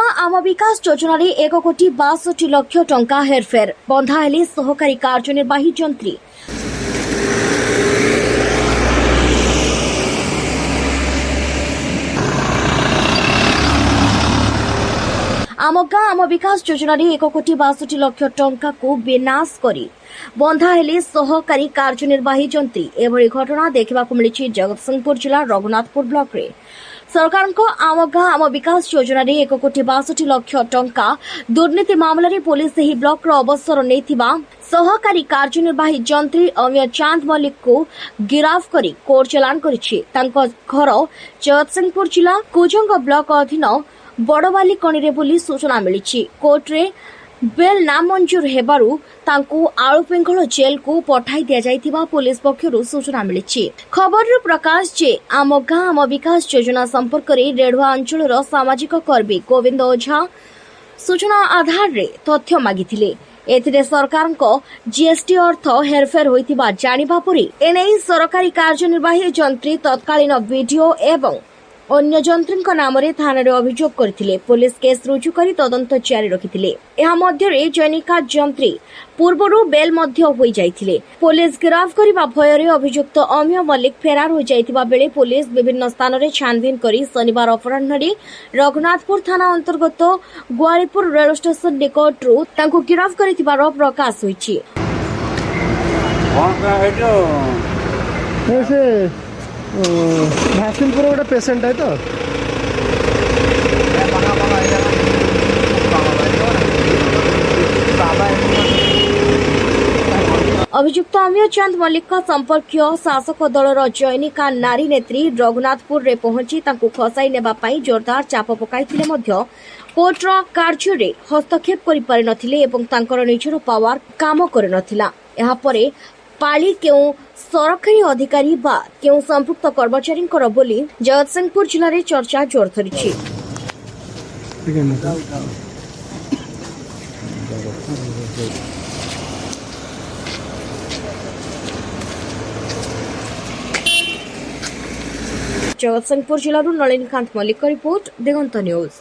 आम विकास योजन 1,62,00,000 टंका हेरफेर बंधा हेले सहकारी कार्यनिर्वाही जंत्री। आम विकास योजन 1,62,00,000 टंका को विनाश करी बंधा हेले सहकारी कार्यनिर्वाही जंत्री। एभली घटना देखा मिली जगतसिंहपुर जिला रघुनाथपुर ब्लॉक रे। सरकार आम विकास योजन 1,62,00,000 टंका दुर्नीति मामलें पुलिस ଏହି ବ୍ଲକ ଅବସର ନେଇଥିବା सहकारी कार्यनिर्वाही जंत्री अमिय चांद मल्लिक को गिरफ्तार करी कोर्ट चालान करिछि। तांको घर जगतसिंहपुर जिला कुजंग ब्लॉक अधीन बड़वाली कणीरे बोली सूचना मिली। कोर्ट रे बेल नामंजूर हेबारु तांको आलू पिंगल जेल को पठाई दिया जाइथिबा पुलिस पक्षरु सूचना मिली। खबर प्रकाश जे आम विकास योजना संपर्क में रेढ़ुआ अंचल सामाजिक कर्मी गोविंद ओझा सूचना आधार रे तथ्य मागिथिले। एथिरे सरकार को जीएसटी अर्थ हेरफेर होइथिबा जानिबा परि एनै सरकारी कार्यनिर्वाही जंत्री तत्कालीन वीडियो एवं अन्य जंत्री नाम थाना अभियोग करथिले। पुलिस केस रुजु करी तदंत जारी रखिथिले। एहा मध्यरे जैनिका जंत्री पूर्वरु बेल मध्य होई जाइथिले। पुलिस गिरफ्तार करिबा भୟରେ अभियुक्त अमिय मल्लिक फेरार होई जाइथिबा बेले पुलिस विभिन्न स्थान रे छानबीन करी शनिवार अपराह्न रघुनाथपुर थाना अंतर्गत ग्वारीपुर रेल स्टेशन निकटरू तांको गिरफ्तार करिथिबार प्रकाश होईछि। भासिलपुर गोटे पेसेंट है तो अभियुक्त अमिय चांद मल्लिक संपर्कीय शासक दलर जैनिका नारी नेत्री रघुनाथपुर रे पहुंची तांको खसाई नेबा पई जोरदार चाप पकाइथिले मध्य कोर्टर कार्य रे हस्तक्षेप करि पारि नथिले एवं तांकर निजर पावर काम करि नथिला। एहा परे पाली केउ सरकारी अधिकारी बा केउ संपुक्त कर्मचारी बोली जगतसिंहपुर जिले में चर्चा जोर धरी। जगतसिंहपुर जिलूर नलिनीकांत मल्लिक रिपोर्ट दिगंत न्यूज।